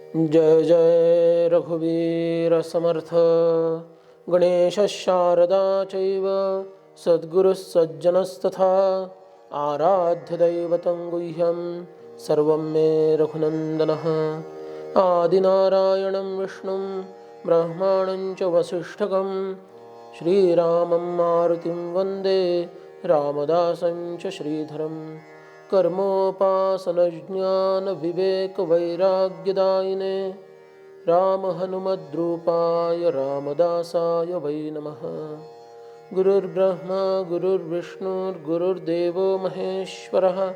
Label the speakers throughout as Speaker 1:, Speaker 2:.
Speaker 1: जय जय रघुवीर समर्थ। गणेश शारदा चैव सद्गुरुः सज्जनस्तथा आराध्य दैवतं गुह्यं सर्वं मे रघुनन्दनः। आदिनारायणं विष्णुं ब्रह्माणं च वसिष्ठकं श्रीरामं मारुतिं वन्दे रामदासं च श्रीधरम्। कर्मोपासनज्ञानविवेकवैराग्यदायिने राम हनुमद्रूपाय रामदासाय वै नमः। गुरुर्ब्रह्मा गुरुर्विष्णुर्गुरुर्देवो महेश्वरः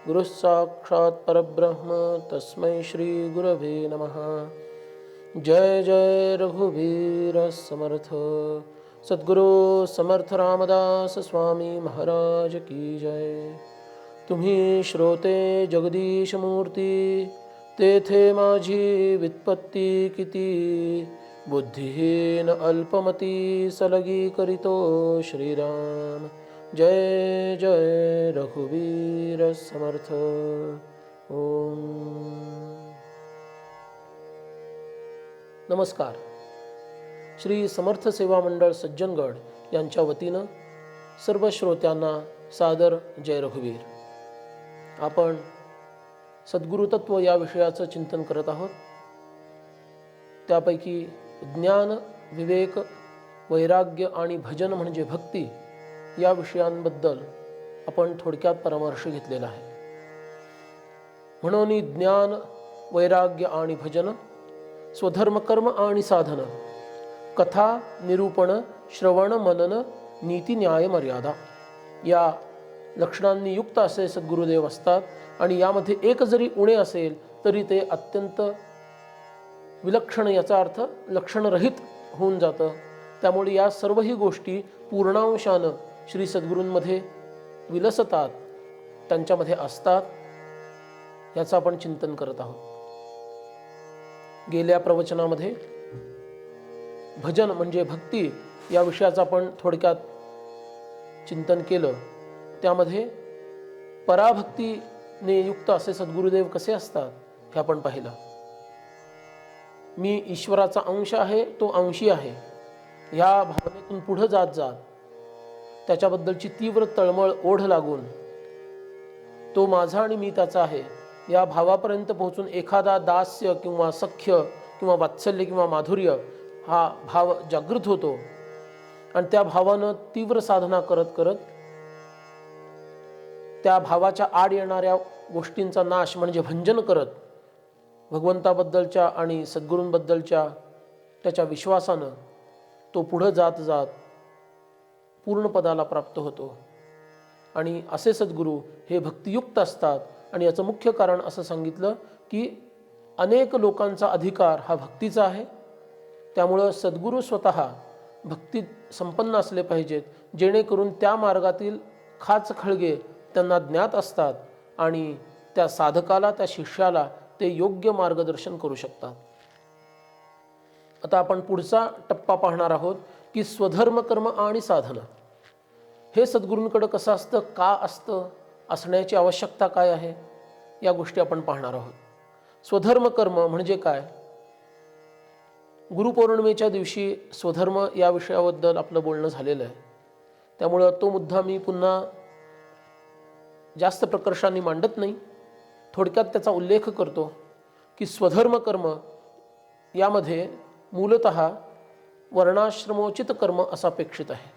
Speaker 1: गुरुः साक्षात् परब्रह्म तस्मै श्रीगुरवे नमः। जय जय रघुवीर समर्थ। सद्गुरु समर्थ रामदास स्वामी महाराज की जय। तुम्ही श्रोते जगदीश मूर्ती, तेथे माझी वित्पत्ती किती। बुद्धिहीन अल्पमती सलगी करीतो श्रीराम। जय जय रघुवीर समर्थ। ओम नमस्कार। श्री समर्थ सेवा मंडळ सज्जनगड यांच्या वतीनं सर्व श्रोत्यांना सादर जय रघुवीर। आपण सद्गुरुतत्व या विषयाचं चिंतन करत आहोत। त्यापैकी ज्ञान, विवेक, वैराग्य आणि भजन म्हणजे भक्ती या विषयांबद्दल आपण थोडक्यात परामर्श घेतलेला आहे। म्हणून ज्ञान, वैराग्य आणि भजन, स्वधर्म कर्म आणि साधन, कथा निरूपण, श्रवण मनन, नीती न्याय मर्यादा या लक्षणांनी युक्त असे सद्गुरुदेव असतात। आणि यामध्ये एक जरी उणे असेल तरी ते अत्यंत विलक्षण, याचा अर्थ लक्षणरहित होऊन जातं। त्यामुळे या सर्वही गोष्टी पूर्णांशानं श्री सद्गुरूंमध्ये विलसतात, त्यांच्यामध्ये असतात, याचं आपण चिंतन करत आहोत। गेल्या प्रवचनामध्ये भजन म्हणजे भक्ती या विषयाचं आपण थोडक्यात चिंतन केलं। त्यामध्ये पराभक्तीने युक्त असे सद्गुरुदेव कसे असतात हे आपण पाहिलं। मी ईश्वराचा अंश आहे, तो अंशी आहे, या भावनेतून पुढे जात जात त्याच्याबद्दलची तीव्र तळमळ ओढ लागून तो माझा आणि मी त्याचा आहे या भावापर्यंत पोहोचून एखादा दास्य किंवा सख्य किंवा वात्सल्य किंवा माधुर्य हा भाव जागृत होतो। आणि त्या भावानं तीव्र साधना करत करत त्या भावाच्या आड येणाऱ्या गोष्टींचा नाश म्हणजे भंजन करत भगवंताबद्दलच्या आणि सद्गुरूंबद्दलच्या त्याच्या विश्वासानं तो पुढे जात जात पूर्णपदाला प्राप्त होतो। आणि असे सद्गुरू हे भक्तियुक्त असतात। आणि याचं मुख्य कारण असं सांगितलं की अनेक लोकांचा अधिकार हा भक्तीचा आहे। त्यामुळं सद्गुरू स्वतः भक्ती संपन्न असले पाहिजेत, जेणेकरून त्या मार्गातील खाच खळगे त्यांना ज्ञात असतात आणि त्या साधकाला, त्या शिष्याला ते योग्य मार्गदर्शन करू शकतात। आता आपण पुढचा टप्पा पाहणार आहोत की स्वधर्म कर्म आणि साधन हे सद्गुरूंकडे कसं असतं, का असतं, असण्याची आवश्यकता काय आहे, या गोष्टी आपण पाहणार आहोत। स्वधर्म कर्म म्हणजे काय? गुरुपौर्णिमेच्या दिवशी स्वधर्म या विषयाबद्दल आपलं बोलणं झालेलं आहे। त्यामुळं तो मुद्दा मी पुन्हा जास्त प्रकर्षाने मांडत नाही, थोडक्यात त्याचा उल्लेख करतो की स्वधर्म कर्म यामध्ये मूलतः वर्णाश्रमोचित कर्म असं अपेक्षित आहे।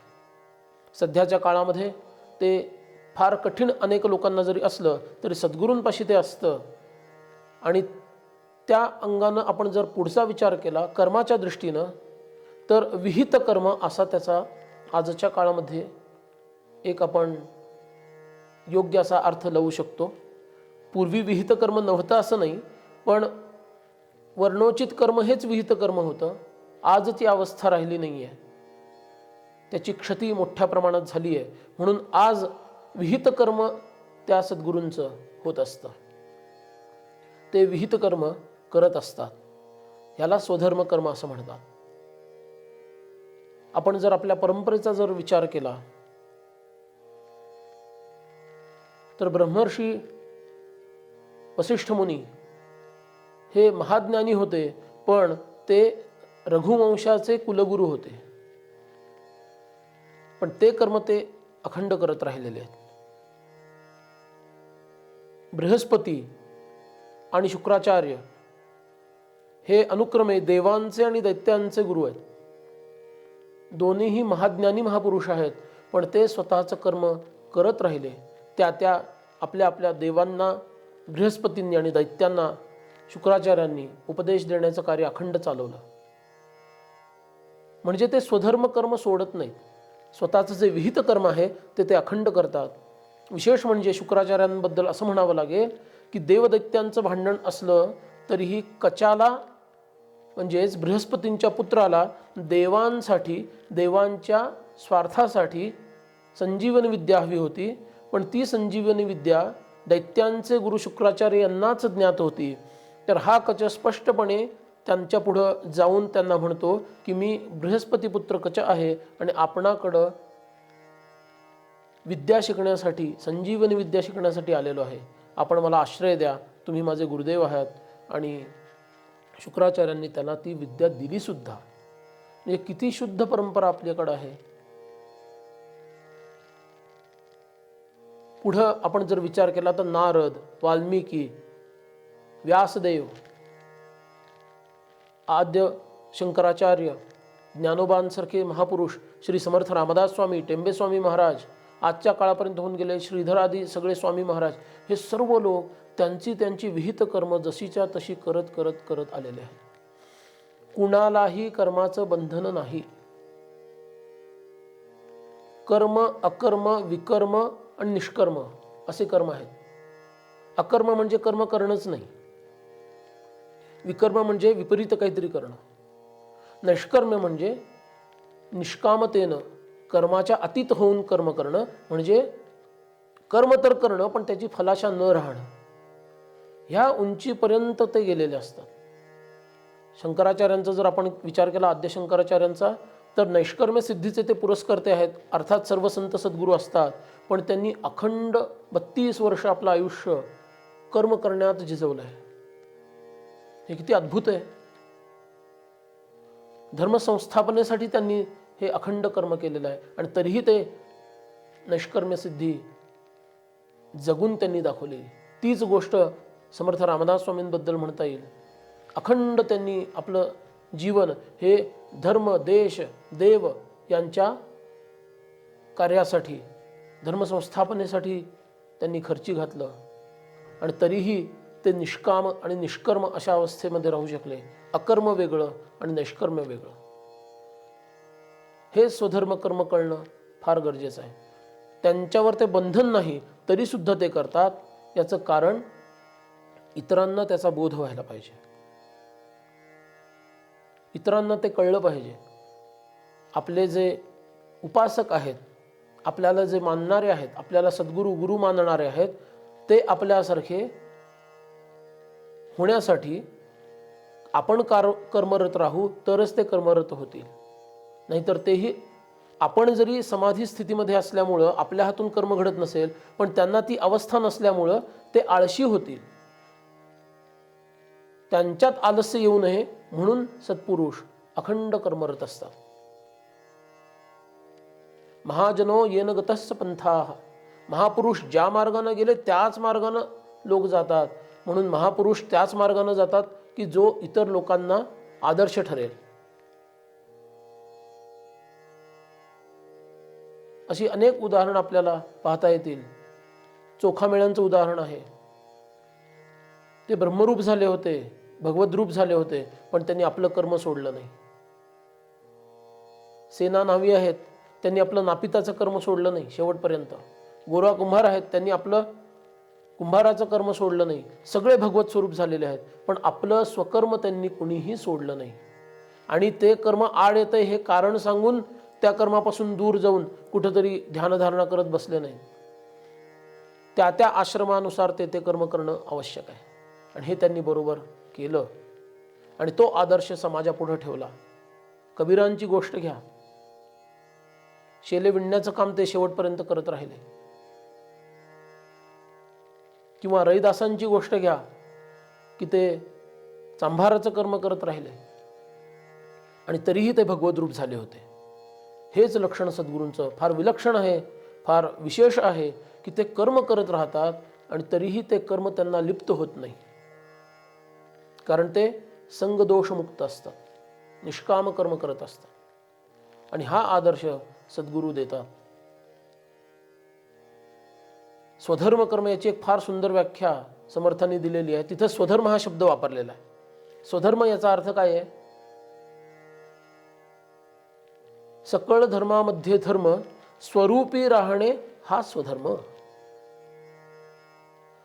Speaker 1: सध्याच्या काळामध्ये ते फार कठीण अनेक लोकांना जरी असलं तरी सद्गुरूंपाशी ते असतं। आणि त्या अंगानं आपण जर पुढचा विचार केला कर्माच्या दृष्टीनं तर विहित कर्म असा त्याचा आजच्या काळामध्ये एक आपण योग्य असा अर्थ लावू शकतो। पूर्वी विहित कर्म नव्हतं असं नाही, पण वर्णोचित कर्म हेच विहित कर्म होतं। आज ती अवस्था राहिली नाही आहे, त्याची क्षती मोठ्या प्रमाणात झाली आहे। म्हणून आज विहित कर्म त्या सद्गुरूंचं होत असतं, ते विहित कर्म करत असतात, याला स्वधर्म कर्म असं म्हणतात। आपण जर आपल्या परंपरेचा जर विचार केला तर ब्रह्मर्षी वसिष्ठ मुनी हे महाज्ञानी होते, पण ते रघुवंशाचे कुलगुरू होते, पण ते कर्म ते अखंड करत राहिलेले आहेत. बृहस्पती आणि शुक्राचार्य हे अनुक्रमे देवांचे आणि दैत्यांचे गुरु आहेत. दोन्हीही महाज्ञानी महापुरुष आहेत, पण ते स्वतःचं कर्म करत राहिले. त्या आपल्या आपल्या देवांना बृहस्पतींनी आणि दैत्यांना शुक्राचार्यांनी उपदेश देण्याचं कार्य अखंड चालवलं. म्हणजे ते स्वधर्म कर्म सोडत नाहीत, स्वतःचं जे विहित कर्म आहे ते अखंड करतात. विशेष म्हणजे शुक्राचार्यांबद्दल असं म्हणावं लागेल की देवदैत्यांचं भांडण असलं तरीही कचाला म्हणजेच बृहस्पतींच्या पुत्राला देवांसाठी देवांच्या स्वार्थासाठी संजीवनी विद्या हवी होती, पण ती संजीवनी विद्या दैत्यांचे गुरु शुक्राचार्य यांनाच ज्ञात होती. तर हा कच स्पष्टपणे त्यांच्या पुढं जाऊन त्यांना म्हणतो की मी बृहस्पतीपुत्र कच आहे आणि आपणाकडं विद्या शिकण्यासाठी, संजीवनी विद्या शिकण्यासाठी आलेलो आहे. आपण मला आश्रय द्या, तुम्ही माझे गुरुदेव आहात. आणि शुक्राचार्यांनी त्यांना ती विद्या दिली सुद्धा. म्हणजे किती शुद्ध परंपरा आपल्याकडे आहे. पुढं आपण जर विचार केला तर नारद, वाल्मिकी, व्यासदेव, आद्य शंकराचार्य, ज्ञानोबांसारखे महापुरुष, श्री समर्थ रामदास स्वामी, टेंबे स्वामी महाराज, आजच्या काळापर्यंत होऊन गेले श्रीधर आदी सगळे स्वामी महाराज, हे सर्व लोक त्यांची विहित कर्म जशीच्या तशी करत करत करत आलेले आहेत. कुणालाही कर्माचं बंधन नाही. कर्म, अकर्म, विकर्म आणि निष्कर्म असे कर्म आहेत. अकर्म म्हणजे कर्म करणंच नाही. विकर्म म्हणजे विपरीत काहीतरी करणं. निष्कर्म म्हणजे निष्कामतेनं कर्माच्या अतीत होऊन कर्म करणं, म्हणजे कर्म तर करणं पण त्याची फलाशा न राहणं. ह्या उंचीपर्यंत ते गेलेले असतात. शंकराचार्यांचा जर आपण विचार केला, आद्य शंकराचार्यांचा, तर नैष्कर्म्य सिद्धीचे ते पुरस्कर्ते आहेत. अर्थात सर्व संत सद्गुरू असतात, पण त्यांनी अखंड 32 वर्ष आपलं आयुष्य कर्म करण्यात झिजवलं आहे. हे किती अद्भुत आहे. धर्मसंस्थापनेसाठी त्यांनी हे अखंड कर्म केलेलं आहे आणि तरीही ते नैष्कर्म्य सिद्धी जगून त्यांनी दाखवली. तीच गोष्ट समर्थ रामदास स्वामींबद्दल म्हणता येईल. अखंड त्यांनी आपलं जीवन हे धर्म, देश, देव यांच्या कार्यासाठी, धर्मसंस्थापनेसाठी त्यांनी खर्ची घातलं आणि तरीही ते निष्काम आणि निष्कर्म अशा अवस्थेमध्ये राहू शकले. अकर्म वेगळं आणि नैष्कर्म वेगळं. हे स्वधर्म कर्म कळणं फार गरजेचं आहे. त्यांच्यावर ते बंधन नाही तरी सुद्धा ते करतात. याचं कारण इतरांना त्याचा बोध व्हायला पाहिजे, इतरांना ते कळलं पाहिजे. आपले जे उपासक आहेत, आपल्याला जे मानणारे आहेत, आपल्याला सद्गुरू गुरु मानणारे आहेत, ते आपल्यासारखे होण्यासाठी आपण कर्मरत राहू तरच ते कर्मरत होतील. नाहीतर तेही आपण जरी समाधी स्थितीमध्ये असल्यामुळं आपल्या हातून कर्म घडत नसेल, पण त्यांना ती अवस्था नसल्यामुळं ते आळशी होतील. त्यांच्यात आलस्य येऊ नये म्हणून सत्पुरुष अखंड कर्मरत असतात. महाजनो येन गतस्य पंथाः, महापुरुष ज्या मार्गाने गेले त्याच मार्गाने लोक जातात. म्हणून महापुरुष त्याच मार्गाने जातात की जो इतर लोकांना आदर्श ठरेल. अशी अनेक उदाहरणं आपल्याला पाहता येतील. चोखामेळ्यांचं उदाहरण आहे. ते ब्रह्मरूप झाले होते, भगवद्रूप झाले होते, पण त्यांनी आपलं कर्म सोडलं नाही. सेना नावी आहेत, त्यांनी आपलं नापिताचं कर्म सोडलं नाही शेवटपर्यंत. गोरा कुंभार आहेत, त्यांनी आपलं कुंभाराचं कर्म सोडलं नाही. सगळे भगवत स्वरूप झालेले आहेत, पण आपलं स्वकर्म त्यांनी कुणीही सोडलं नाही. आणि ते कर्म आड येतं हे कारण सांगून त्या कर्मापासून दूर जाऊन कुठंतरी ध्यानधारणा करत बसले नाही. त्या आश्रमानुसार ते कर्म करणं आवश्यक आहे. आणि हे त्यांनी बरोबर केलं आणि तो आदर्श समाजापुढे ठेवला. कबीरांची गोष्ट घ्या, शेले विणण्याचं काम ते शेवटपर्यंत करत राहिले. किंवा रैदासांची गोष्ट घ्या की ते चांभाराचं कर्म करत राहिले आणि तरीही ते भगवत रूप झाले होते. हेच लक्षण सद्गुरूंचं फार विलक्षण आहे, फार विशेष आहे की ते कर्म करत राहतात आणि तरीही ते कर्म त्यांना लिप्त होत नाही, कारण ते संगदोषमुक्त असतात, निष्काम कर्म करत असतात. आणि हा आदर्श सद्गुरू देतात. स्वधर्म कर्म याची एक फार सुंदर व्याख्या समर्थांनी दिलेली आहे. तिथं स्वधर्म हा शब्द वापरलेला आहे. स्वधर्म याचा अर्थ काय आहे? सकळ धर्मामध्ये धर्म स्वरूपी राहणे हा स्वधर्म.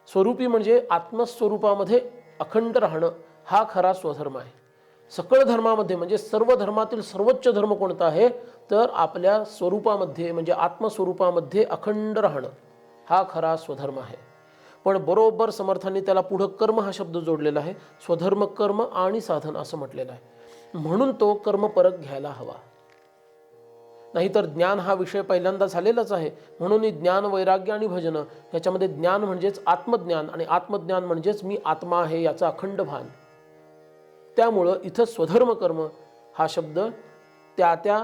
Speaker 1: स्वरूपी म्हणजे आत्मस्वरूपामध्ये अखंड राहणं हा खरा स्वधर्म आहे. सकळ धर्मामध्ये म्हणजे सर्व धर्मातील सर्वोच्च धर्म कोणता आहे तर आपल्या स्वरूपामध्ये म्हणजे आत्मस्वरूपामध्ये अखंड राहणं हा खरा स्वधर्म आहे. पण बरोबर समर्थांनी त्याला पुढं कर्म हा शब्द जोडलेला आहे. स्वधर्म कर्म आणि साधन असं म्हटलेलं आहे. म्हणून तो कर्म परत घ्यायला हवा. नाहीतर ज्ञान हा विषय पहिल्यांदा झालेलाच आहे. म्हणून ज्ञान, वैराग्य आणि भजन याच्यामध्ये ज्ञान म्हणजेच आत्मज्ञान आणि आत्मज्ञान म्हणजेच मी आत्मा आहे याचं अखंड भान. त्यामुळं इथं स्वधर्म कर्म हा शब्द त्या त्या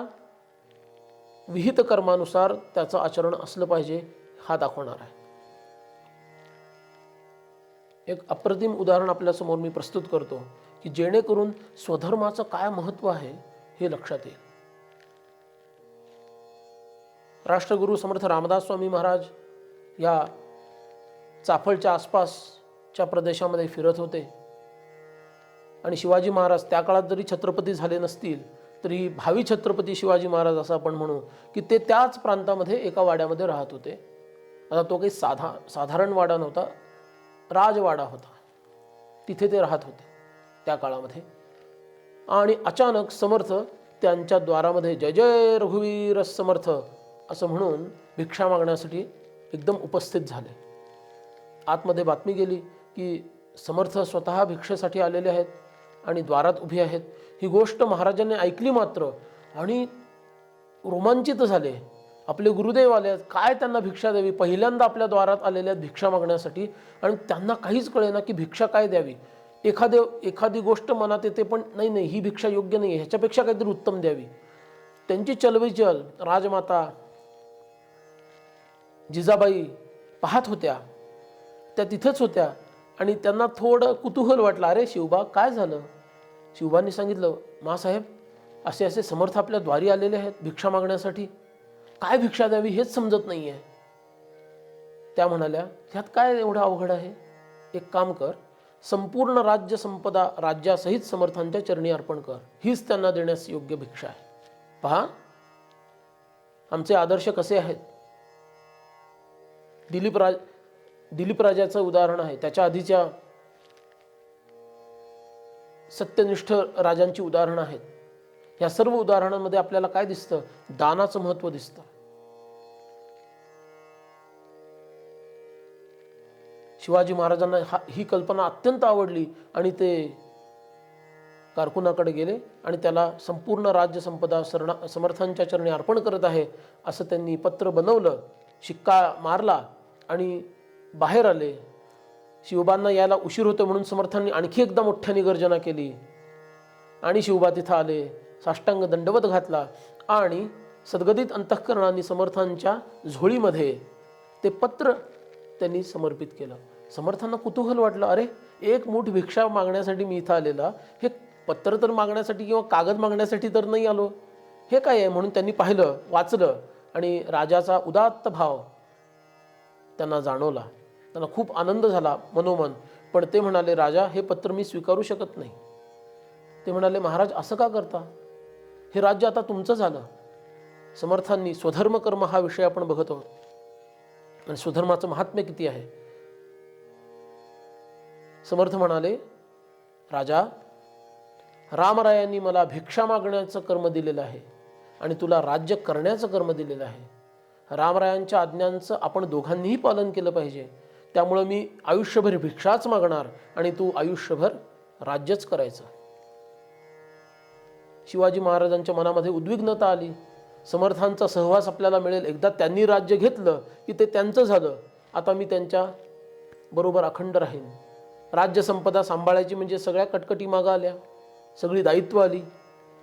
Speaker 1: विहित कर्मानुसार त्याचं आचरण असलं पाहिजे हा दाखवणार आहे. एक अप्रतिम उदाहरण आपल्यासमोर मी प्रस्तुत करतो की जेणेकरून स्वधर्माचं काय महत्त्व आहे हे लक्षात येईल. राष्ट्रगुरू समर्थ रामदास स्वामी महाराज या चाफळच्या आसपासच्या प्रदेशामध्ये फिरत होते आणि शिवाजी महाराज त्या काळात जरी छत्रपती झाले नसतील तरी भावी छत्रपती शिवाजी महाराज असं आपण म्हणू की ते त्याच प्रांतामध्ये एका वाड्यामध्ये राहत होते. आता तो काही साधारण वाडा नव्हता, राजवाडा होता. तिथे ते राहत होते त्या काळामध्ये. आणि अचानक समर्थ त्यांच्या द्वारामध्ये जय जय रघुवीर समर्थ असं म्हणून भिक्षा मागण्यासाठी एकदम उपस्थित झाले. आतमध्ये बातमी गेली की समर्थ स्वतः भिक्षेसाठी आलेले आहेत आणि द्वारात उभे आहेत. ही गोष्ट महाराजांनी ऐकली मात्र आणि रोमांचित झाले. आपले गुरुदेव आले आहेत, काय त्यांना भिक्षा द्यावी? पहिल्यांदा आपल्या द्वारात आलेल्या आहेत भिक्षा मागण्यासाठी आणि त्यांना काहीच कळेना की भिक्षा काय द्यावी. एखादी गोष्ट मनात येते पण नाही ही भिक्षा योग्य नाही, ह्याच्यापेक्षा काहीतरी उत्तम द्यावी. त्यांची चलबिचल राजमाता जिजाबाई पाहत होत्या, त्या तिथेच होत्या आणि त्यांना थोडं कुतूहल वाटलं. अरे शिवबा काय झालं? शिवबांनी सांगितलं, मासाहेब असे असे समर्थ आपल्या द्वारी आलेले आहेत भिक्षा मागण्यासाठी, काय भिक्षा द्यावी हेच समजत नाही आहे. त्या म्हणाल्या, ह्यात काय एवढं अवघड आहे? एक काम कर, संपूर्ण राज्य संपदा राज्यासहित समर्थांच्या चरणी अर्पण कर, हीच त्यांना देण्यास योग्य भिक्षा आहे. पहा आमचे आदर्श कसे आहेत. दिलीप राजाचं उदाहरण आहे, त्याच्या आधीच्या सत्यनिष्ठ राजांची उदाहरणं आहेत. या सर्व उदाहरणांमध्ये आपल्याला काय दिसतं? दानाचं महत्त्व दिसतं. शिवाजी महाराजांना ही कल्पना अत्यंत आवडली आणि ते कारकुनाकडे गेले आणि त्याला संपूर्ण राज्य संपदा समर्थांच्या चरणी अर्पण करत आहे असं त्यांनी पत्र बनवलं, शिक्का मारला आणि बाहेर आले. शिवबांना यायला उशीर होतो म्हणून समर्थांनी आणखी एकदा मोठ्याने गर्जना केली आणि शिवबा तिथं आले, साष्टांग दंडवत घातला आणि सद्गदित अंतःकरणाने समर्थांच्या झोळीमध्ये ते पत्र त्यांनी समर्पित केलं. समर्थांना कुतूहल वाटलं, अरे एक मूठ भिक्षा मागण्यासाठी मी इथं आलेला, हे पत्र तर मागण्यासाठी किंवा कागद मागण्यासाठी तर नाही आलो, हे काय आहे? म्हणून त्यांनी पाहिलं, वाचलं आणि राजाचा उदात्त भाव त्यांना जाणवला. त्यांना खूप आनंद झाला मनोमन. पण ते म्हणाले, राजा हे पत्र मी स्वीकारू शकत नाही. ते म्हणाले, महाराज असं का करता? हे राज्य आता तुमचं झालं. समर्थांनी स्वधर्म कर्म हा विषय आपण बघत आहोत आणि स्वधर्माचं महात्म्य किती आहे. समर्थ म्हणाले, राजा रामरायांनी मला भिक्षा मागण्याचं कर्म दिलेलं आहे आणि तुला राज्य करण्याचं कर्म दिलेलं आहे. रामरायांच्या आज्ञांचं आपण दोघांनीही पालन केलं पाहिजे. त्यामुळं मी आयुष्यभर भिक्षाच मागणार आणि तू आयुष्यभर राज्यच करायचं. शिवाजी महाराजांच्या मनामध्ये उद्विग्नता आली. समर्थांचा सहवास आपल्याला मिळेल, एकदा त्यांनी राज्य घेतलं की ते त्यांचं झालं, आता मी त्यांच्या बरोबर अखंड राहीन. राज्य संपदा सांभाळायची म्हणजे सगळ्या कटकटी मागं आल्या, सगळी दायित्व आली.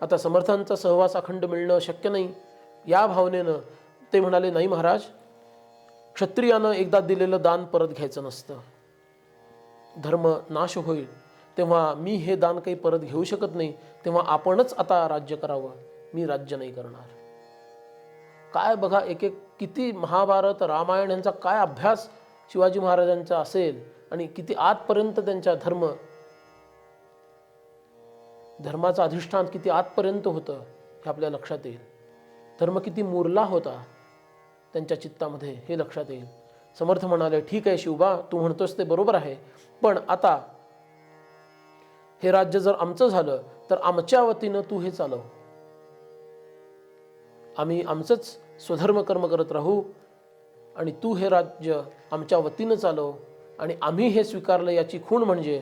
Speaker 1: आता समर्थांचा सहवास अखंड मिळणं शक्य नाही. या भावनेनं ते म्हणाले, नाही महाराज, क्षत्रियानं एकदा दिलेलं दान परत घ्यायचं नसतं. धर्म नाश होईल तेव्हा मी हे दान काही परत घेऊ शकत नाही, तेव्हा आपणच आता राज्य करावं, मी राज्य नाही करणार. काय बघा, एक एक किती महाभारत रामायण यांचा काय अभ्यास शिवाजी महाराजांचा असेल आणि किती आजपर्यंत त्यांच्या धर्माचं अधिष्ठान किती आजपर्यंत होतं हे आपल्या लक्षात येईल. धर्म किती मुरला होता त्यांच्या चित्तामध्ये हे लक्षात येईल. समर्थ म्हणाले, ठीक आहे शिवबा, तू म्हणतोस ते बरोबर आहे, पण आता हे राज्य जर आमचं झालं तर आमच्या वतीनं तू हे चालव. आम्ही आमचंच स्वधर्म कर्म करत राहू आणि तू हे राज्य आमच्या वतीनं चालव. आणि आम्ही हे स्वीकारलं याची खूण म्हणजे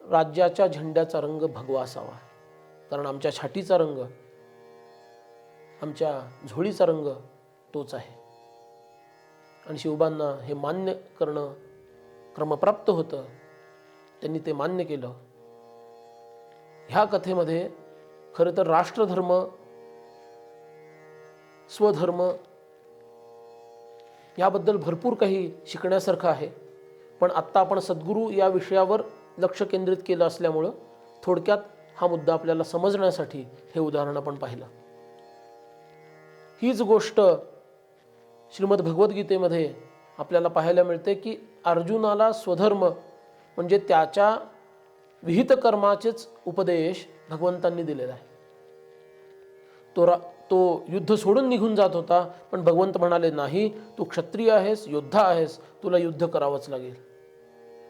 Speaker 1: राज्याच्या झेंड्याचा रंग भगवा असावा, कारण आमच्या छातीचा रंग, आमच्या झोळीचा रंग तोच आहे. आणि शिवबांना हे मान्य करणं क्रमप्राप्त होतं. त्यांनी ते मान्य केलं. ह्या कथेमध्ये खरं तर राष्ट्रधर्म, स्वधर्म याबद्दल भरपूर काही शिकण्यासारखं आहे. पण आत्ता आपण सद्गुरू या विषयावर लक्ष केंद्रित केलं असल्यामुळं थोडक्यात हा मुद्दा आपल्याला समजण्यासाठी हे उदाहरण आपण पाहिलं. हीच गोष्ट श्रीमद भगवद्गीतेमध्ये आपल्याला पाहायला मिळते की अर्जुनाला स्वधर्म म्हणजे त्याच्या विहित कर्माचेच उपदेश भगवंतांनी दिलेला आहे. तो युद्ध सोडून निघून जात होता, पण भगवंत म्हणाले, नाही, तू क्षत्रिय आहेस, योद्धा आहेस, तुला युद्ध करावंच लागेल.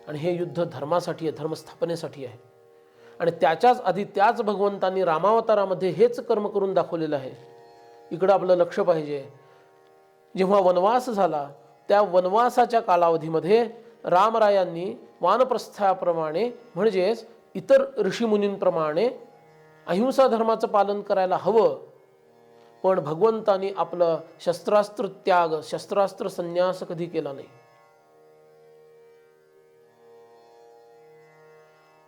Speaker 1: आणि हे युद्ध धर्मासाठी आहे, धर्मस्थापनेसाठी आहे. आणि त्याच्याच आधी त्याच भगवंतांनी रामावतारामध्ये हेच कर्म करून दाखवलेलं आहे. इकडं आपलं लक्ष पाहिजे. जेव्हा वनवास झाला त्या वनवासाच्या कालावधीमध्ये रामरायांनी वानप्रस्थाप्रमाणे म्हणजेच इतर ऋषीमुनींप्रमाणे अहिंसा धर्माचं पालन करायला हवं. पण भगवंतानी आपलं शस्त्रास्त्र त्याग, शस्त्रास्त्र संन्यास कधी केला नाही.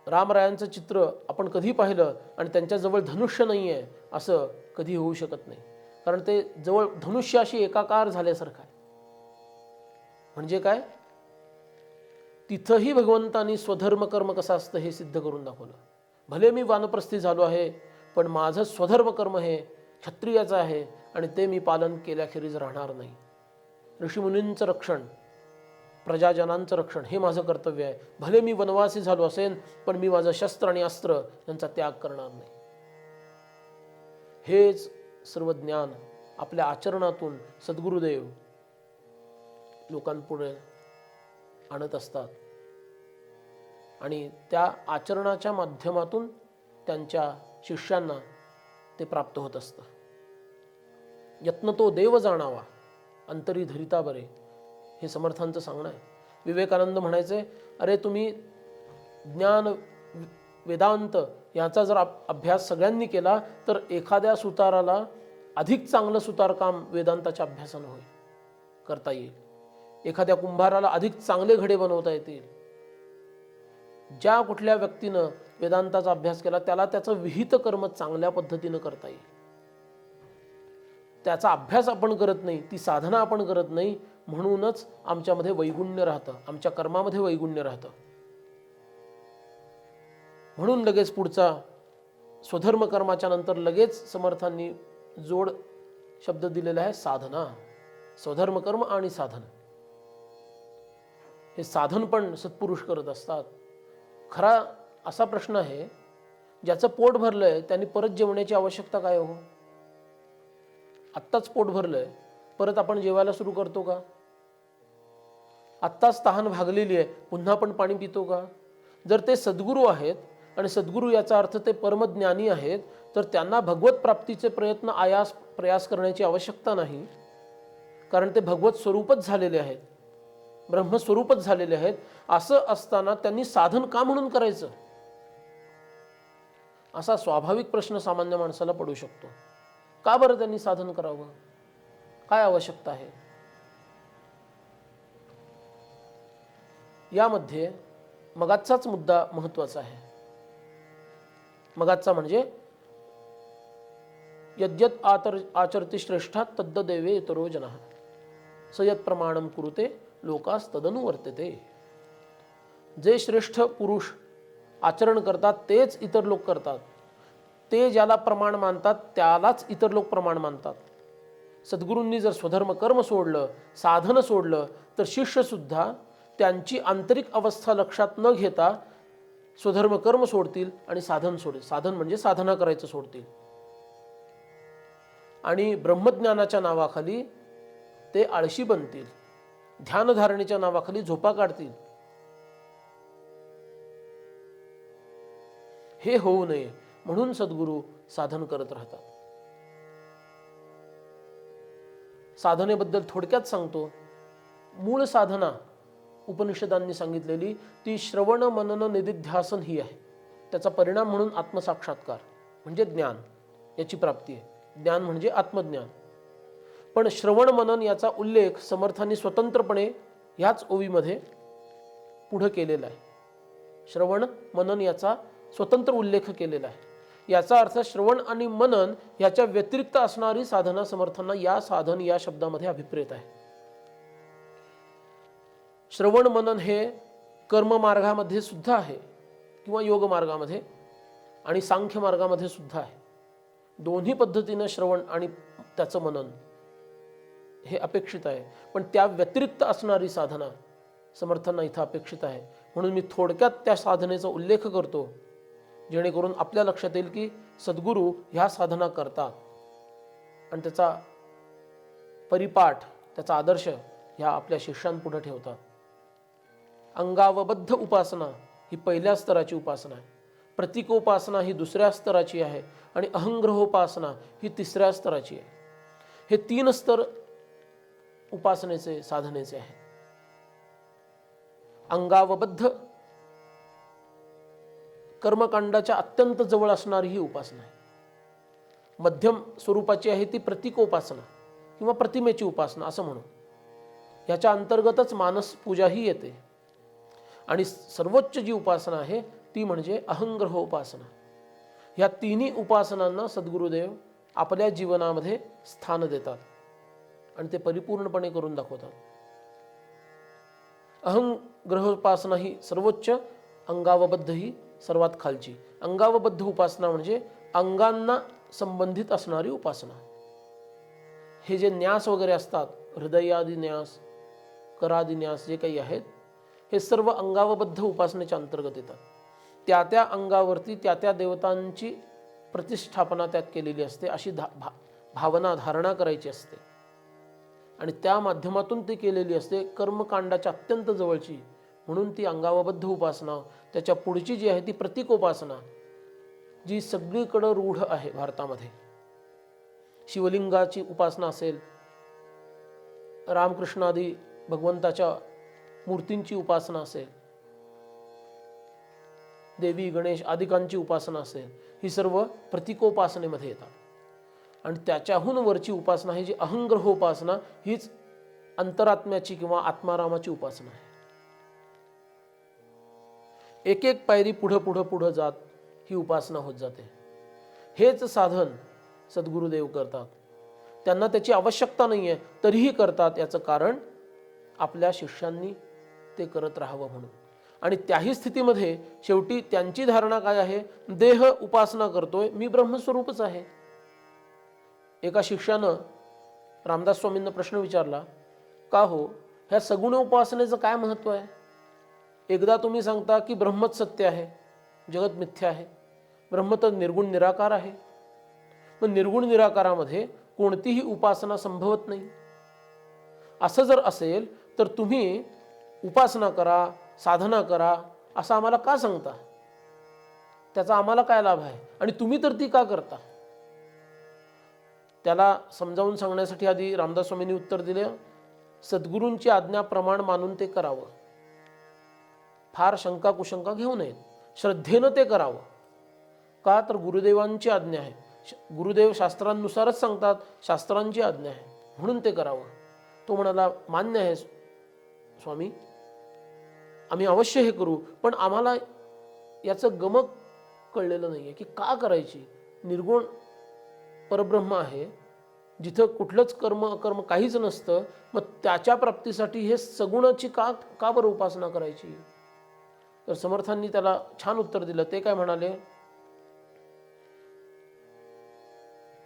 Speaker 1: रामरायांचं चित्र आपण कधी पाहिलं आणि त्यांच्याजवळ धनुष्य नाही आहे असं कधी होऊ शकत नाही, कारण ते जवळ धनुष्याशी एकाकार झाल्यासारखं आहे. म्हणजे काय, तिथंही भगवंतानी स्वधर्म कर्म कसं असतं हे सिद्ध करून दाखवलं. भले मी वानप्रस्थी झालो आहे, पण माझं स्वधर्म कर्म हे क्षत्रियाचं आहे आणि ते मी पालन केल्याखेरीज राहणार नाही. ऋषीमुनींचं रक्षण, प्रजाजनांचं रक्षण हे माझं कर्तव्य आहे. भले मी वनवासी झालो असेन, पण मी माझं शस्त्र आणि अस्त्र यांचा त्याग करणार नाही. हेच सर्व ज्ञान आपल्या आचरणातून सद्गुरुदेव लोकांपुढे आणत असतात आणि त्या आचरणाच्या माध्यमातून त्यांच्या शिष्यांना ते प्राप्त होत असतं. यत्न तो देव जाणावा अंतरी धरिता बरे, हे समर्थांचं सांगणं आहे. विवेकानंद म्हणायचे, अरे तुम्ही ज्ञान वेदांत याचा जर अभ्यास सगळ्यांनी केला तर एखाद्या सुताराला अधिक चांगलं सुतारकाम वेदांताच्या अभ्यासानं करता येईल. एखाद्या कुंभाराला अधिक चांगले घडे बनवता येतील. ज्या कुठल्या व्यक्तीनं वेदांताचा अभ्यास केला त्याला त्याचं विहित कर्म चांगल्या पद्धतीनं करता येईल. त्याचा अभ्यास आपण करत नाही, ती साधना आपण करत नाही, म्हणूनच आमच्यामध्ये वैगुण्य राहतं, आमच्या कर्मामध्ये वैगुण्य राहतं. म्हणून लगेच पुढचा स्वधर्म कर्माच्या नंतर लगेच समर्थांनी जोड शब्द दिलेला आहे, साधना. स्वधर्म कर्म आणि साधन, हे साधन पण सत्पुरुष करत असतात. खरा असा प्रश्न आहे, ज्याचं पोट भरलंय त्यांनी परत जेवण्याची आवश्यकता काय हो? आत्ताच पोट भरलंय, परत आपण जेवायला सुरू करतो का? आत्ताच तहान भागलेली आहे, पुन्हा पण पाणी पितो का? जर ते सद्गुरू आहेत, आणि सद्गुरू याचा अर्थ ते परमज्ञानी आहेत, तर त्यांना भगवत प्राप्तीचे प्रयास करण्याची आवश्यकता नाही, कारण ते भगवत स्वरूपच झालेले आहेत, ब्रह्मस्वरूपच झालेले आहेत. असं असताना त्यांनी साधन का म्हणून करायचं, असा स्वाभाविक प्रश्न सामान्य माणसाला पडू शकतो. का बरं त्यांनी साधन करावं, काय आवश्यकता आहे? यामध्ये मगाचाच मुद्दा महत्त्वाचा आहे. मगाचा म्हणजे यद्यत आचरती श्रेष्ठा तद्देवे इतरो जनः स यत् प्रमाणम कुरुते लोकास तदनुवर्तते. जे श्रेष्ठ पुरुष आचरण करतात तेच इतर लोक करतात. ते ज्याला प्रमाण मानतात त्यालाच इतर लोक प्रमाण मानतात. सद्गुरूंनी जर स्वधर्म कर्म सोडलं, साधन सोडलं, तर शिष्यसुद्धा त्यांची आंतरिक अवस्था लक्षात न घेता स्वधर्म कर्म सोडतील आणि साधन सोडतील. साधन म्हणजे साधना करायचं सोडतील आणि ब्रह्मज्ञानाच्या नावाखाली ते आळशी बनतील. ध्यानधारणेच्या नावाखाली झोपा काढतील. हे होऊ नये म्हणून सद्गुरू साधन करत राहतात. साधनेबद्दल थोडक्यात सांगतो. मूळ साधना उपनिषदांनी सांगितलेली ती श्रवण मनन निदिध्यासन ही आहे. त्याचा परिणाम म्हणून आत्मसाक्षात्कार म्हणजे ज्ञान याची प्राप्ती आहे. ज्ञान म्हणजे आत्मज्ञान. पण श्रवण मनन याचा उल्लेख समर्थांनी स्वतंत्रपणे ह्याच ओवीमध्ये पुढे केलेला आहे. श्रवण मनन याचा स्वतंत्र उल्लेख केलेला आहे. याचा अर्थ श्रवण आणि मनन याच्या व्यतिरिक्त असणारी साधना समर्थांना या साधन या शब्दामध्ये अभिप्रेत आहे. श्रवण मनन हे कर्म मार्गामध्ये सुद्धा आहे किंवा योग मार्गामध्ये आणि सांख्य मार्गामध्ये सुद्धा आहे. दोन्ही पद्धतीनं श्रवण आणि त्याचं मनन हे अपेक्षित आहे. पण त्या व्यतिरिक्त असणारी साधना समर्थांना इथं अपेक्षित आहे. म्हणून मी थोडक्यात त्या साधनेचा उल्लेख करतो जेणेकरून आपल्या लक्षात येईल की सद्गुरू ह्या साधना करतात आणि त्याचा परिपाठ त्याचा आदर्श ह्या आपल्या शिष्यांपुढे ठेवतात. अंगावबद्ध उपासना ही पहिल्या स्तराची उपासना आहे. प्रतीकोपासना ही दुसऱ्या स्तराची आहे आणि अहंग्रहोपासना ही तिसऱ्या स्तराची आहे. हे 3 स्तर उपासनेचे साधनेचे आहे. अंगावबद्ध कर्मकांडाच्या अत्यंत जवळ असणारी ही उपासना आहे. मध्यम स्वरूपाची आहे ती प्रतीकोपासना किंवा प्रतिमेची उपासना असं म्हणू. याच्या अंतर्गतच मानस पूजाही येते. आणि सर्वोच्च जी उपासना आहे ती म्हणजे अहंग्रहोपासना. ह्या तिन्ही उपासनांना सद्गुरुदेव आपल्या जीवनामध्ये स्थान देतात आणि ते परिपूर्णपणे करून दाखवतात. अहंग्रहोपासना ही सर्वोच्च, अंगावबद्ध ही सर्वात खालची. अंगावबद्ध उपासना म्हणजे अंगांना संबंधित असणारी उपासना. हे जे न्यास वगैरे असतात, हृदयादी न्यास, करादी न्यास जे काही आहेत, हे सर्व अंगावबद्ध उपासनेच्या अंतर्गत येतात. त्या त्या अंगावरती त्या त्या देवतांची प्रतिष्ठापना त्यात केलेली असते. अशी भावना धारणा करायची असते आणि त्या माध्यमातून ती केलेली असते. कर्मकांडाच्या अत्यंत जवळची म्हणून ती अंगावबद्ध उपासना. त्याच्या पुढची जी आहे ती प्रतीकोपासना, जी सगळीकडं रूढ आहे भारतामध्ये. शिवलिंगाची उपासना असेल, रामकृष्णादी भगवंताच्या मूर्तींची उपासना असेल, देवी गणेश आदिकांची उपासना असेल, ही सर्व प्रतीकोपासनेमध्ये येतात. आणि त्याच्याहून वरची उपासना ही जी अहंग्रहोपासना, हीच अंतरात्म्याची किंवा आत्मारामाची उपासना आहे. एक एक पायरी पुढं जात ही उपासना होत जाते. हेच साधन सद्गुरुदेव करतात. त्यांना त्याची आवश्यकता नाही आहे तरीही करतात. याचं कारण आपल्या शिष्यांनी ते करत राहावं म्हणून. आणि त्याही स्थितीमध्ये शेवटी त्यांची धारणा काय आहे? देह उपासना करतोय, मी ब्रह्मस्वरूपच आहे. एका शिष्यानं रामदास स्वामींना प्रश्न विचारला, का हो ह्या सगुण उपासनेचं काय महत्त्व आहे? एकदा तुम्ही सांगता की ब्रह्मच सत्य आहे, जगत मिथ्या आहे, ब्रह्म तर निर्गुण निराकार आहे. मग निर्गुण निराकारामध्ये कोणतीही उपासना संभवत नाही. असं जर असेल तर तुम्ही उपासना करा, साधना करा असं आम्हाला का सांगता? त्याचा आम्हाला काय लाभ आहे? आणि तुम्ही तर ती का करता? त्याला समजावून सांगण्यासाठी आधी रामदास स्वामींनी उत्तर दिले, सद्गुरूंची आज्ञा प्रमाण मानून ते करावं. फार शंका कुशंका घेऊ नयेत, श्रद्धेनं ते करावं. का तर गुरुदेवांची आज्ञा आहे. गुरुदेव शास्त्रांनुसारच सांगतात, शास्त्रांची आज्ञा आहे म्हणून ते करावं. तो म्हणाला, मान्य आहे स्वामी, आम्ही अवश्य हे करू, पण आम्हाला याचं गमक कळलेलं नाही आहे की का करायची. निर्गुण परब्रह्म आहे, जिथं कुठलंच कर्म अकर्म काहीच नसतं, मग त्याच्या प्राप्तीसाठी हे सगुणाची का का बरं उपासना करायची. तर समर्थांनी त्याला छान उत्तर दिलं. ते काय म्हणाले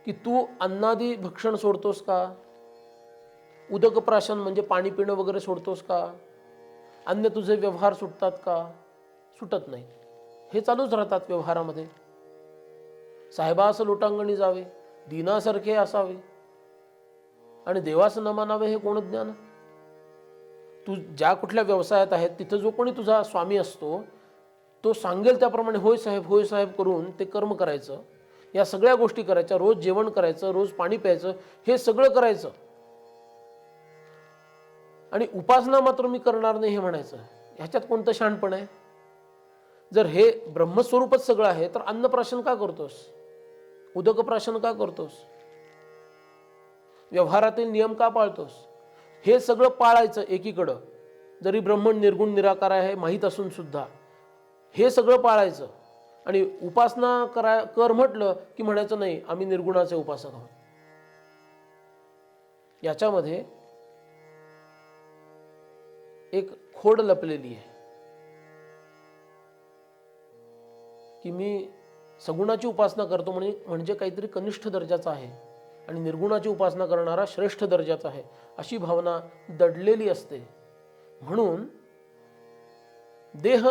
Speaker 1: की तू अन्नादी भक्षण सोडतोस का, उदकप्राशन म्हणजे पाणी पिणं वगैरे सोडतोस का, अन्य तुझे व्यवहार सुटतात का, सुटत नाही. हे चालूच राहतात व्यवहारामध्ये. साहेबास लोटांगणी जावे, दीनासारखे असावे आणि देवास न मानावे हे कोण ज्ञान. तू ज्या कुठल्या व्यवसायात आहे तिथं जो कोणी तुझा स्वामी असतो तो सांगेल त्याप्रमाणे होय साहेब होय साहेब करून ते कर्म करायचं. या सगळ्या गोष्टी करायच्या, रोज जेवण करायचं, रोज पाणी प्यायचं, हे सगळं करायचं आणि उपासना मात्र मी करणार नाही हे म्हणायचं. ह्याच्यात कोणतं शहाणपण आहे. जर हे ब्रह्मस्वरूपच सगळं आहे तर अन्नप्राशन का करतोस, उदकप्राशन का करतोस, व्यवहारातील नियम का पाळतोस. हे सगळं पाळायचं एकीकडं, जरी ब्रह्मण निर्गुण निराकार आहे माहीत असून सुद्धा हे सगळं पाळायचं. आणि उपासना कर म्हटलं की म्हणायचं नाही आम्ही निर्गुणाचे उपासक आहोत. याच्यामध्ये एक खोड लपलेली आहे की मी सगुणाची उपासना करतो म्हणजे काहीतरी कनिष्ठ दर्जाचा आहे आणि निर्गुणाची उपासना करणारा श्रेष्ठ दर्जाचा आहे, अशी भावना दडलेली असते. म्हणून देह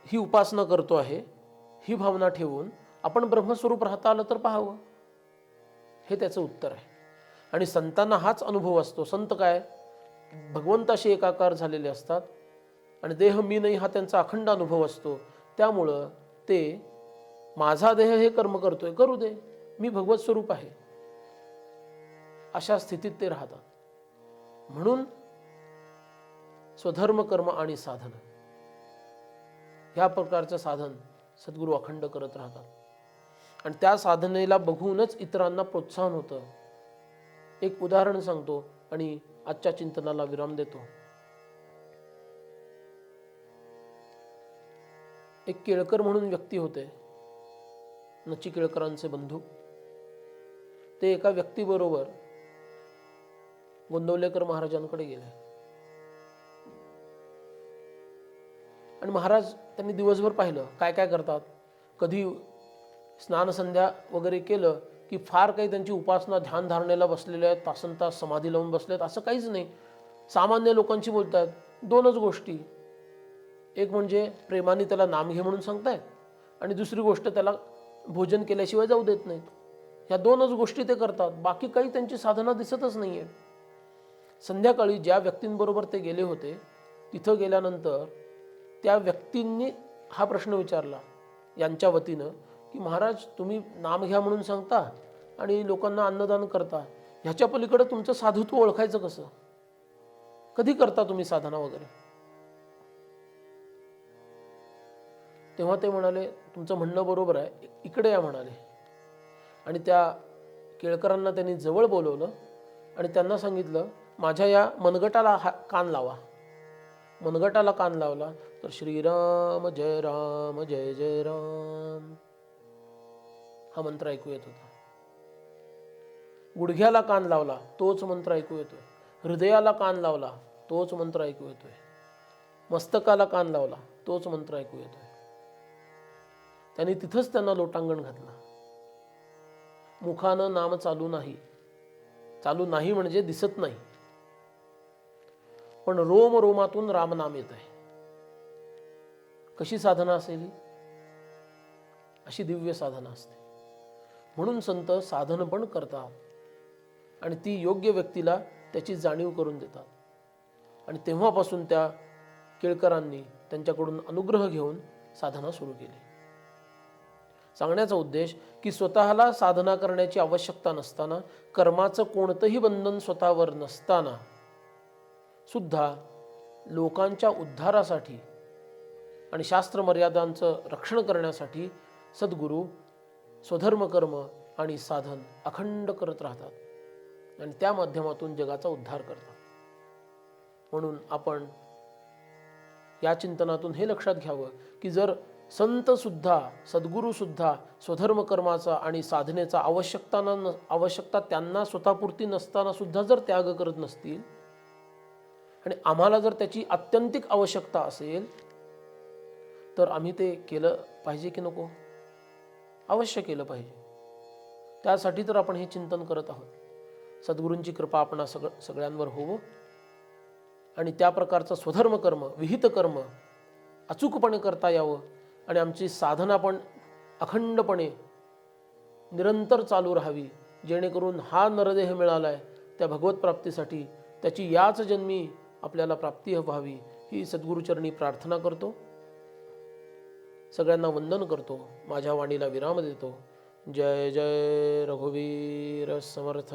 Speaker 1: ही उपासना करतो आहे ही भावना ठेवून आपण ब्रह्मस्वरूप राहता आलं तर पाहावं, हे त्याचं उत्तर आहे. आणि संतांना हाच अनुभव असतो. संत काय भगवंताशी एकाकार झालेले असतात आणि देह मी नाही हा त्यांचा अखंड अनुभव असतो. त्यामुळं ते माझा देह हे कर्म करतोय, करू दे, मी भगवत स्वरूप आहे, अशा स्थितीत ते राहतात. म्हणून स्वधर्म कर्म आणि साधन ह्या प्रकारचं साधन सद्गुरू अखंड करत राहतात आणि त्या साधनेला बघूनच इतरांना प्रोत्साहन होतं. एक उदाहरण सांगतो आणि आजच्या चिंतनाला विराम देतो. एक केळकर म्हणून व्यक्ती होते, नची केळकरांचे बंधू. ते एका व्यक्तीबरोबर गोंदवलेकर महाराजांकडे गेले आणि महाराज त्यांनी दिवसभर पाहिलं काय काय करतात. कधी स्नानसंध्या वगैरे केलं की फार काही त्यांची उपासना ध्यान धारणेला बसलेले आहेत, तासनतास समाधी लावून बसलेत, असं काहीच नाही. सामान्य लोकांची बोलतात. दोनच गोष्टी, एक म्हणजे प्रेमाने त्याला नाम घे म्हणून सांगतायत आणि दुसरी गोष्ट त्याला भोजन केल्याशिवाय जाऊ देत नाहीत. ह्या दोनच गोष्टी ते करतात, बाकी काही त्यांची साधना दिसतच नाहीये. संध्याकाळी ज्या व्यक्तींबरोबर ते गेले होते तिथं गेल्यानंतर त्या व्यक्तींनी हा प्रश्न विचारला यांच्या वतीनं की महाराज तुम्ही नाम घ्या म्हणून सांगता आणि लोकांना अन्नदान करता, ह्याच्या पलीकडे तुमचं साधुत्व ओळखायचं कसं, कधी करता तुम्ही साधना वगैरे. तेव्हा ते म्हणाले तुमचं म्हणणं बरोबर आहे, इकडे या म्हणाले. आणि त्या केळकरांना त्यांनी जवळ बोलवलं आणि त्यांना सांगितलं माझ्या या मनगटाला कान लावा. मनगटाला कान लावला तर श्रीराम जय जय राम हा मंत्र ऐकू येत होता. गुडघ्याला कान लावला तोच मंत्र ऐकू येतोय. हृदयाला कान लावला तोच मंत्र ऐकू येतोय. मस्तकाला कान लावला तोच मंत्र ऐकू येतोय. त्यांनी तिथंच त्यांना लोटांगण घातलं. मुखानं नाम चालू नाही, चालू नाही म्हणजे दिसत नाही, पण रोम रोमातून रामनाम येत आहे. कशी साधना असेल ही, अशी दिव्य साधना असते. म्हणून संत साधन पण करतात आणि ती योग्य व्यक्तीला त्याची जाणीव करून देतात. आणि तेव्हापासून त्या केळकरांनी त्यांच्याकडून अनुग्रह घेऊन साधना सुरू केली. सांगण्याचा उद्देश की स्वतःला साधना करण्याची आवश्यकता नसताना, कर्माचं कोणतंही बंधन स्वतःवर नसताना सुद्धा लोकांच्या उद्धारासाठी आणि शास्त्र मर्यादांचं रक्षण करण्यासाठी सद्गुरू स्वधर्म कर्म आणि साधन अखंड करत राहतात आणि त्या माध्यमातून जगाचा उद्धार करतात. म्हणून आपण या चिंतनातून हे लक्षात घ्यावं की जर संतसुद्धा सद्गुरूसुद्धा स्वधर्म कर्माचा आणि साधनेचा आवश्यकता त्यांना स्वतःपुरती नसताना सुद्धा जर त्याग करत नसतील आणि आम्हाला जर त्याची आत्यंतिक आवश्यकता असेल तर आम्ही ते केलं पाहिजे की नको? अवश्य केलं पाहिजे. त्यासाठी तर आपण हे चिंतन करत आहोत. सद्गुरूंची कृपा आपणा सगळ्यांवर होवो आणि त्या प्रकारचं स्वधर्म कर्म विहित कर्म अचूकपणे करता यावं आणि आमची साधना पण अखंडपणे निरंतर चालू राहावी, जेणेकरून हा नरदेह मिळाला आहे त्या भगवत प्राप्तीसाठी त्याची याच जन्मी आपल्याला प्राप्ती व्हावी ही सद्गुरुचरणी प्रार्थना करतो. सगळ्यांना वंदन करतो. माझ्या वाणीला विराम देतो. जय जय रघुवीर समर्थ.